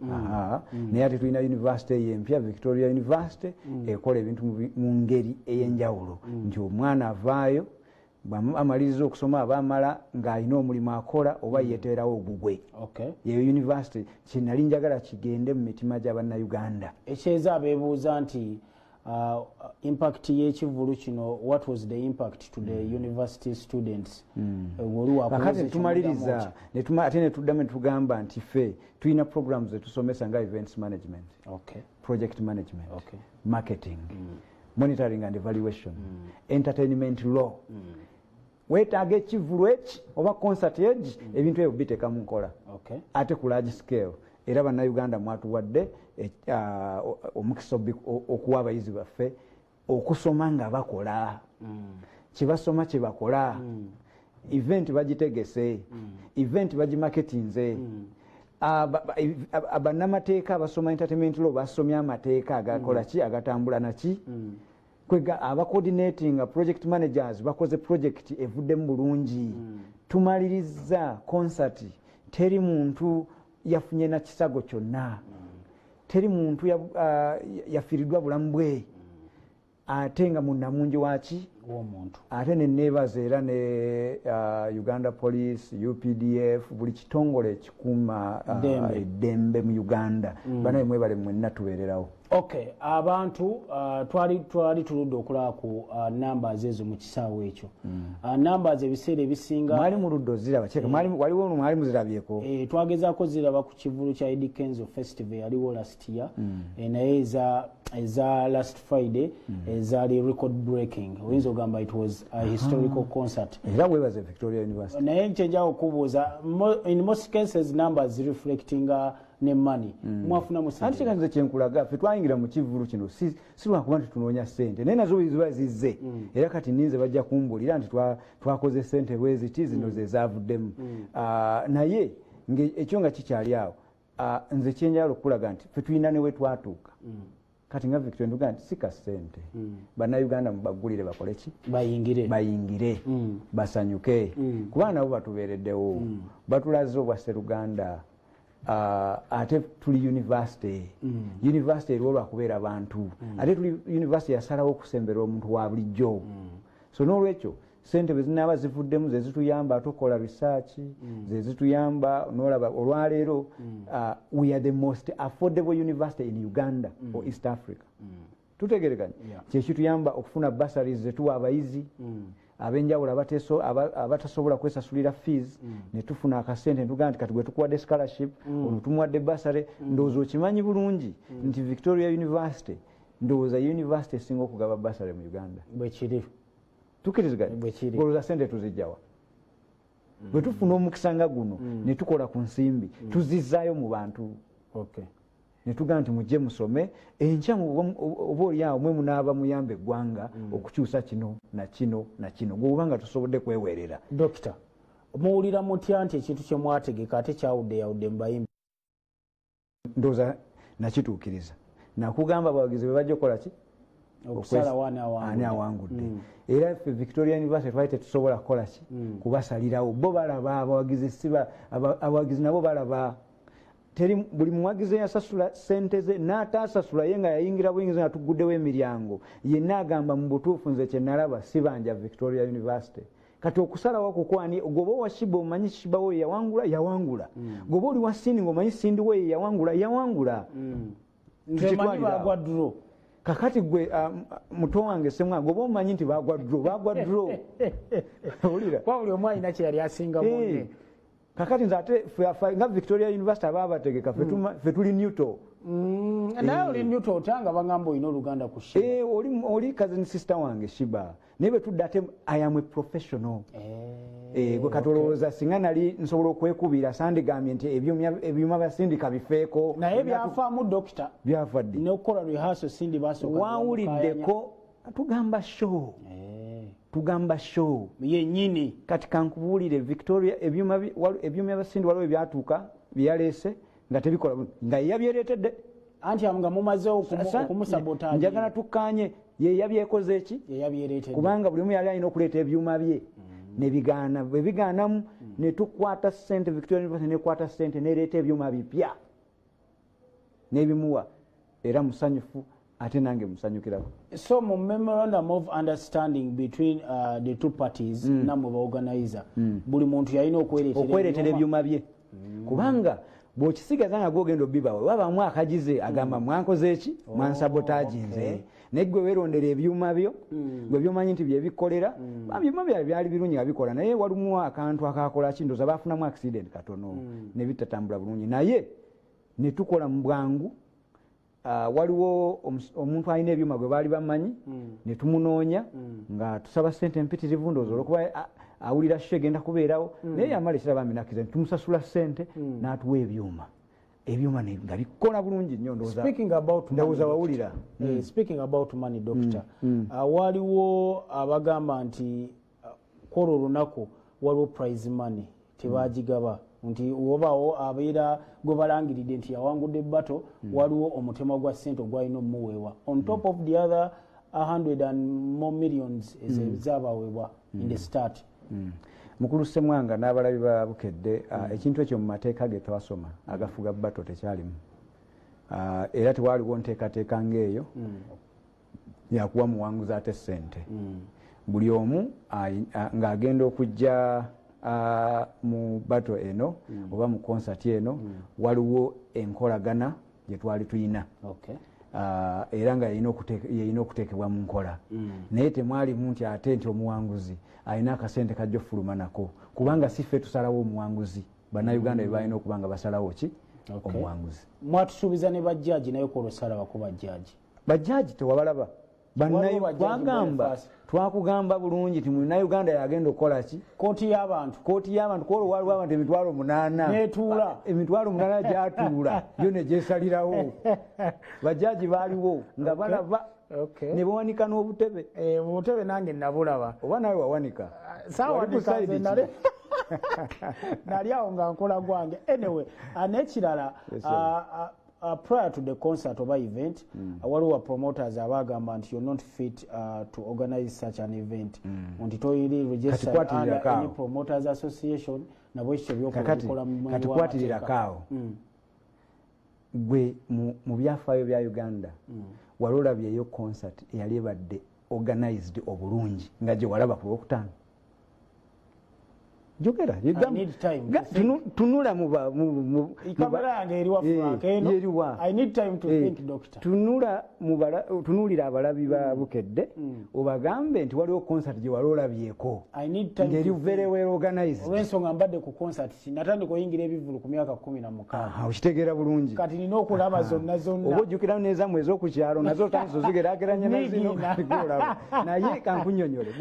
Naye ate tulina university ey'empya Victoria University ekola ebintu mu ngeri ey'enjawulo nti omwana avaayo amaliriza okusoma abamala ng'alina omulimu akola oba yeteerawo ogugwe. Yeyo university kyenali njagala kigende mu mitima gy'abannayuganda. Ekyeza abeebuuza nti impact y'ekivulu kino, what was the impact to the university students? Kakati netumaliriza ate netuddamu netugamba nti ffe tulina programs zetusomesa nga events management, project management, marketing, monitoring and evaluation, entertainment law. Weetaaga ekivulu eki oba concert egi ebintu ebyo biteeka mu nkola ate ku large scale. Era bannayuganda mwatuwadde omukisa okuwa abayizi baffe okusoma nga bakola kyebasoma kyebakola. Event bagitegese, event bagimarketinze. Bannamateeka abasoma entertainment law basomya amateeka agakola ki agatambula naki. Kwega abacoordinating project managers bakoze project evuddemu bulungi. Tumaliriza concert, teri muntu yafunye na kisago kyonna, teri muntu yafiiriddwa bulamu bwe, ate nga munnamungi waki w'omuntu. Ate ne neebaza era ne Uganda Police, UPDF, buli kitongole ekikuuma eddembe mu Uganda. Banaye mwebale mwenna tubeererawo. Abantu twali tuludde okulaba ku numbers ezo mu kisaawe ekyo. Numbers ebiseera ebisinga mwali muludde oziraba kyeka waliwo mwali muzirabyeko. Twagezaako ziraba ku kivulu kya Eddie Kenzo Festival yaliwo last year, naye eza last Friday ezaali record breaking. Oyinza ogamba it was a historical concert. Era weebaze Victoria University. Naye nkyenja okubuuza, in most cases numbers reflecting ne money. Mwafuna musente. Anti kanze kyenkulaga ffe twayingira mu kivulu kino si lwakuba nti tunoonya ssente naye nazo ziba zizze. Era kati ninze bajja kumbulira nti twakoze ssente bwe ziti zino ze zaavuddemu. Naye ekyo nga kikyali awo nze kyenjala okulaga nti ffe tulina ne we twatuuka. Kati nga Victoria nduga nti si ka ssente. Bannayuganda mubaggulire bakole ki? Bayingire basanyuke kuba nabo batubeereddewo batulaze obwa Sseruganda. Ate tuli university. University eriwo lwakubeera abantu. Ate tuli university yasalawo okusembera omuntu wa bulijjo. So n'olwekyo ssente bwe zinaaba zivuddemu ze zituyamba tukola research, ze zituyamba n'olaba olwaleero we are the most affordable university in Uganda or East Africa. Tutegerekanye kyekituyamba okufuna bursaries zetuwa abayizi abenjawulo abatasobola kwesasulira fees ne tufuna akasente ntuga nti kati gwe tukuwadde scholarship ono tumuwadde bursary. Ndowooza okimanyi bulungi nti Victoria University ndowooza university esinga okugaba bursary mu Uganda. Bwekiri tukiriziganya olowooza sente tuzijjawa? Bwe tufuna omukisa nga guno ne tukola ku nsimbi tuzizzaayo mu bantu. Ne tugaa nti mujje musome enkya oba oliawo mwe munaaba muyamba eggwanga okukyusa kino na kino na kino gweoba nga tusobodde kweweerera. Dokita, muwulira mutya nti ekintu kye mwategeka ate kyawudde mu Bayimbi? Ndowooza nakituukiriza. Nakugamba abawagizi be bajja okukola ki? Okusala ani awangudde. Era ffe Victoria University twali tetusobola kukola ki? Kubasalirawo. Bo balaba abawagizi nabo balaba. Teri buli muwagizi yasasula ssente ze n'ataasasula ye nga yayingira buyingizi nga tuguddewo emiryango yenna agamba mu butuufu nze kye nalaba sibanja Victoria University. Kati okusalawo kukwani goba wa Shiba omanyi Shiba we yawangula. Goba oli wa Sindi ng'omanyi Sindi we yawangula. tukitwalira kakati gwe muto wange semwange oba omanyi nti bagwa dro owulira buli omu alina kye yali asinga munne kakati nze ate nga Victoria University ababategeka fe tuli neutral naye oli neutral otanga bagamba olina oluganda ku Shiba oli cousin sister wange Shiba naye bwe tudde ate I am a professional gwe katolowooza singa nali nsobola okwekubira sandigambye nti ebyuma bya sindika bifeeko naye byafaamu dokita byava ddi n'okukola rehearsal sindi basooka wawuliddeko tugamba show yennyini kati kankubuulire Victoria ebyuma bya sindi waliwo byatuuka byeyaleese nga tebikola nga yeyabyereetedde anti nga mumazeewo okumusabotaaji njagala tukkaanye yeyabyekoze eki kubanga buli omu yali alina okuleeta ebyuma bye nebigaana bwe bigaanamu ne tukwata ssente Victoria University nekwata ssente nereeta ebyuma bipya n'ebimuwa era musanyufu ate nange musanyukirako. So mu memorandum of understanding between the two parties namwe baorganizer buli muntu yalina okwereetera ebyuma bye kubanga bw'okisigaza nga gwogenda obbibawe wabamu akagize agamba mwankoze eki mwansabotaagi nze naye gwe weerondera ebyuma byo gwe byomanyi nti byebikolera byuma byali birungi nga bikola naye walimu akantu akakola kindoza baafunamu accident katono ne bitatambula bulungi naye ne tukola mu bwangu waliwo omuntu alina ebyuma gwe baali bamanyi ne tumunoonya nga tusaba ssente mpitirivu ndowooza olwokuba awulira sho egenda kubeerawo naye yamala ekiraba minakiza tumusasula ssente n'atuwa ebyuma nga bikola bulungi nnyo ndowooza wawulira. Speaking about money doctor waliwo abagamba nti kwolwo olunaku waliwo prize money tebagigaba nti obaawo abeera gwe balangiridde nti yawangudde ebbato waliwo omutema gwa ssente ogwalina omumuweebwa on top of the other 100 and more millions ezaabaweebwa in the start. Mukulu Ssemwanga n'abalabi ba Bukedde ekintu ekyo mu mateeka ge twasoma agafuga bbato tekyalimu era tewaliwo nteekateeka ng'eyo yakuwa muwanguzi ate ssente buli omu ng'agenda okujja mu bato eno oba mu konsati eno waliwo enkolagana gye twali tuyina era nga yeyina okuteekebwa mu nkola naye temwalimu nti ate nti omuwanguzi alina akasente kajja ofuluma nako kubanga si ffe tusalawo omuwanguzi bannayuganda bye balina okuba nga basalawo ki omuwanguzi. Mwatusuubiza ne bajjaaji naye kwolwosalabako bajjaaji tewabalaba twakugamba bulungi ti munnayuganda yagenda okukola ki kooti y'abantu kwolwo waliwo abantu emitwalo 8 emitwalo 8 gyatuula yo ne gyesalirawo bajjaaji baaliwo nga balaba ne bawanika n'obutebe obutebe nange nabulaba oba nawe wawanika nali awo nga nkola gwange anyway n'ekirala prior to the concert oba event waliwo promoters abagamba nti you're not fit to organize such an event nti toyiri registered under any promoters association nabwe ekyo byokola kati kwatirirako gwe mu byafaayo bya Uganda wali olabyeyo concert eyali ebadde organized obulungi nga gye walaba ku Lwokutaano jogera tunula tunuulira abalabi ba Bukedde obagambe nti waliwo concert gye wali olabyeko ngeri very well organized olw'ensonga mbadde ku concert natandika oyingira ebivulu ku myaka 16 okitegeera bulungi kati nina okulaba zonna oba ojjukira nezamu ez'okukyalo nazo otandiso zigerageranye nazino naye kankunyonyole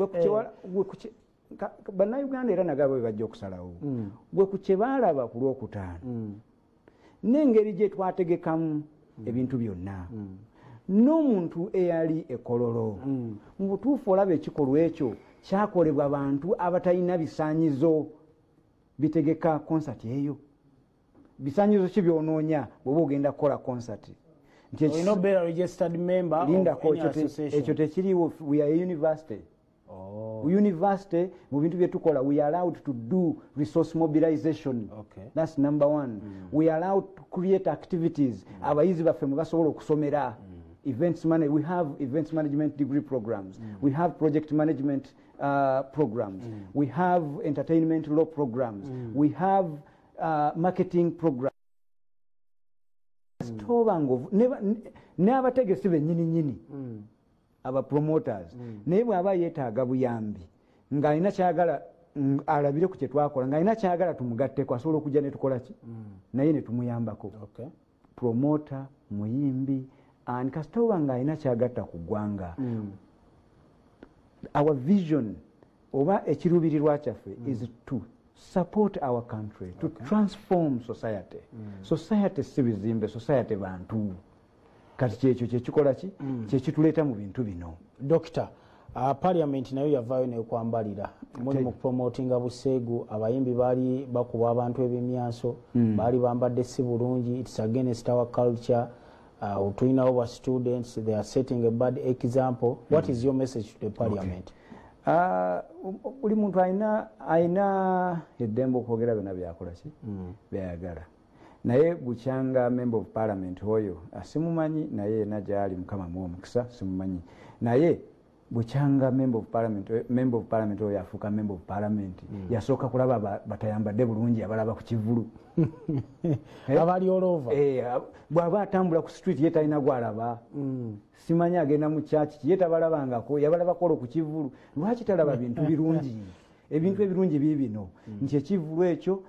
bannayuganda era nagabo bwe bajja okusalawo gwe ku kye baalaba ku Lwokutaano n'engeri gye twategekamu ebintu byonna n'omuntu eyali ekololo mu butuufu olaba ekikolwa ekyo kyakolebwa abantu abatalina bisaanyizo bitegeka konsati eyo bisaanyizo ki byonoonya bw'oba ogenda kukola konsati lindako ekyo tekiriwo we are a university. University mu bintu byetukola we are allowed to do resource mobilization. That's number one. We are allowed to create activities abayizi baffe mwe basobola okusomera events we have events management degree programs, we have project management programs, we have entertainment law programs, we have marketing programs. kasita obanga n'abategesi bennyini aba promoters naye bw'aba yeetaaga buyambi ng'alina kyagala alabire ku kye twakola ng'alina kyagala tumugatteko asobola okujja ne tukola ki naye ne tumuyambako promota muyimbi and kasita obanga alina kyagatta ku ggwanga our vision oba ekiruubirirwa kyaffe is to support our country to transform society society si bizimbe society bantu kati kyekyo kyekikola ki kyekituleeta mu bintu bino Doctor, parliament nayo yavaayo nekwambalira muli mu promotinga buseegu abayimbi baali bakuba abantu ebimyanso baali bambadde si bulungi it's against our culture tulinawo ba students they are setting a bad example what is your message to the parliament? Buli muntu ayina eddembe okwogera byonna byakola ki byayagala naye bukyanga member of parliament oyo simumanyi naye ena gyali mukama muwa omukisa simumanyi naye bukyanga member of parliament oyo afuuka member of parliament yasooka kulaba batayambadde bulungi abalaba ku kivulu abali olova bw'aba atambula ku street ye talina gwalaba simanyi agenda mu kyaki ye tabalabangako yabalabako ku kivulu lwaki talaba bintu birungi ebintu ebirungi biibino nti ekivulu ekyo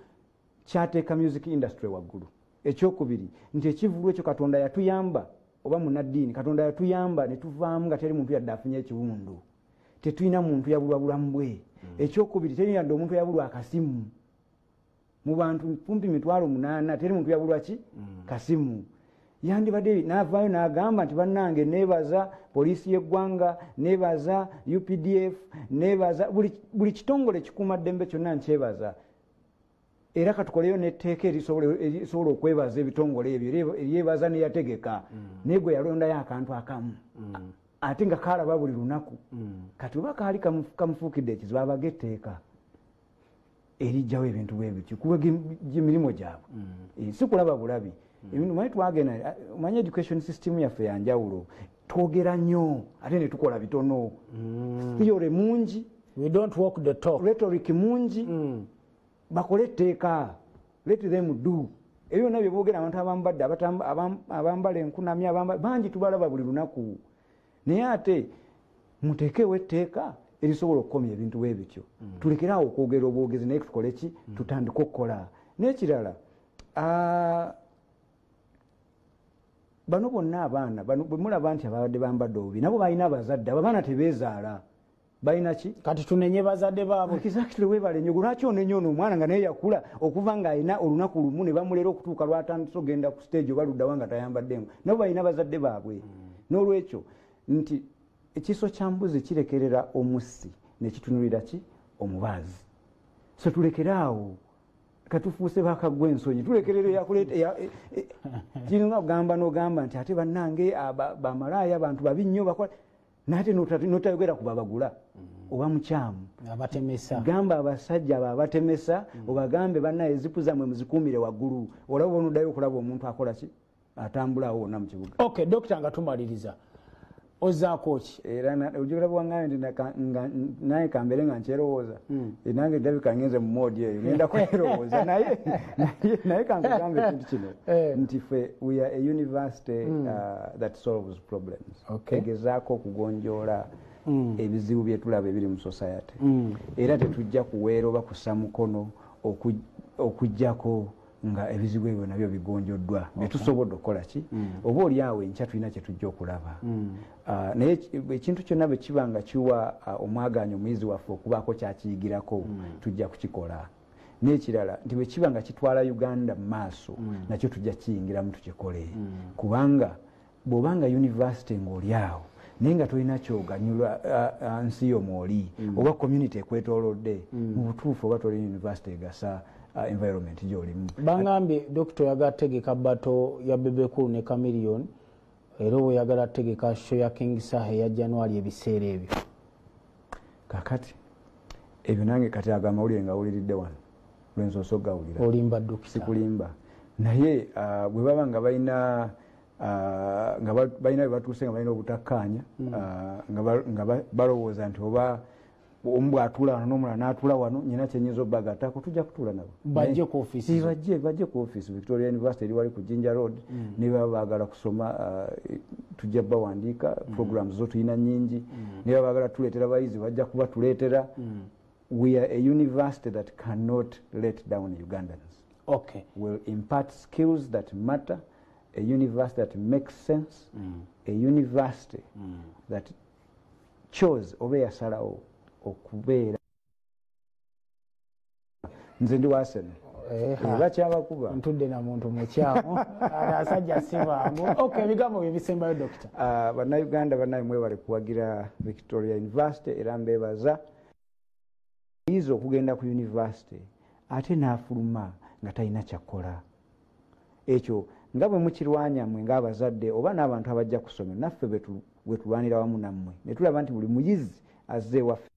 kyateeka music industry waggulu ekyokubiri nti ekivulu ekyo katonda yatuyamba oba munaddiini katonda yatuyamba ne tuvaamu nga teri muntu yadde afunye ekiwundu tetulina muntu yabulwa bulamu bwe ekyokubiri teri yadde omuntu yabulwa akasimu mu bantu kumpi 800 teri muntu yabulwa ki kasimu yandibadde n'avaayo n'agamba nti bannange neebaza poliisi y'eggwanga neebaza UPDF neebaza buli kitongole kikuumaddembe kyonna nkyebaza era katukoleyo netteeka erisobola okwebaza ebitongole ebyo eryebaza neyategeka naye gwe yalondayo akantu akamu ate nga kalaba buli lunaku kati oba kaali kamufuukidde ekizibu abaga etteeka erijjawo ebintu bwe bityo kuba emirimu gyabwe si kulaba bulabi manyi twagenda manyi education system yaffe yanjawulo twogera nnyo ate ne tukola bitono theory mungi we don't walk the talk rhetoric mungi bakole etteeka let them do ebyo byonna bye boogera abantu abambadde abambala enkunamya bangi tubalaba buli lunaku naye ate muteekewo etteeka erisobola okukomya ebintu bwe bityo tulekeraawo okwogera obwogezi naye tukole ki tutandike okukola n'ekirala bano bonna abaana bwe mulaba nti ababadde bambadde obubi nabo balina abazadde abaana tebeezaala balina ki kati tunenye bazadde baabwe exactly webale nyogo lwaki onenye ono omwana nga naye yakula okuva ng'alina olunaku lumu ne bamuleera okutuuka lwatandise ogenda ku stage oba luddawa nga tayambaddengu nabo balina bazadde baabwe n'olwekyo nti ekiso kya mbuzi kirekerera omussi nekitunulira ki omubaazi so tulekeraawo katufuuse bakagwa ensonyi tulekerere yakuleeta kirina okugamba n'ogamba nti ate bannange bamalaaya abantu babi nnyo bakola nate notayogera ku babagula oba mukyamu abatemesa gamba abasajja abo abatemesa obagambe bannaye ezipu zammwe muzikuumire waggulu olaba onoddayo okulaba omuntu akola ki atambulawo wonna mu kibuga okay dokita nga tumaliriza ozaako ki era ojogera bwangaye nti naye kambere nga nkyerowooza nange ndabika ngenze mu moodi eyo ngenda kwerowooza naye kangagambe ekintu kino nti ffe we are a university that solves problems egezaako okugonjoola ebizibu byetulaba ebiri mu society era tetujja kuweera oba kussa mukono okujjako nga ebizibu ebyo nabyo bigonjoddwa byetusobodde okukola ki oba oliawo enkya tulina kyetujja okulaba naye ekintu kyonna bwe kiba nga kiwa omwagaanya omuyizi waffe okubaako kyakiyigirako tujja kukikola n'ekirala nti bwe kiba nga kitwala Uganda mu maaso nakyo tujja kiyingiramu tukikole kubanga bw'obanga university ng'oliawo naye nga tolina kyoganyulwa nsi yo mwoli oba community ekwetoolodde mu butuufu oba toli university egasa environment gyolimu bangambye dokita oyagala ategeka bato ya bebekulu ne kamiliyoni era oyagala ategeka sho ya kingisaha eya January ebiseera ebyo kakati ebyo nange kati agamawulire nga wuliridde wano lwensoose okugawulira olimba dokita sikulimba naye bwe baba nga balina bye batuuse nga balina obutakkaanya nga balowooza nti oba ombwa atula wano n'omulala n'atula wano nyina kyenyinza obbagattako tujja kutula nabo bajje ku office bajje ku office Victoria University eri wali ku Jinja Road ne baba baagala kusoma tujja bawandiika programs zo tulina nnyingi ne baba baagala tuleetera bayizi bajja kuba tuleetera. We are a university that cannot let down Ugandans. Okay. We'll impart skills that matter, a university that makes sense, a university that chose oba yasalawo okubeera nze ndi wasene bakyabakuba ntudde na muntu mukyamu asajja sibangu. Okay, ebigambo bye bisembayo dokita. Bannayuganda bannaye mwebale kuwagira Victoria University era mbeebaza izo okugenda ku university ate n'afuluma nga talina kyakola ekyo nga bwe mukirwanya mmwe ng'abazadde oba n'abantu abajja kusoma naffe bwe tulwanira wamu nammwe ne tulaba nti buli muyizi azze waffe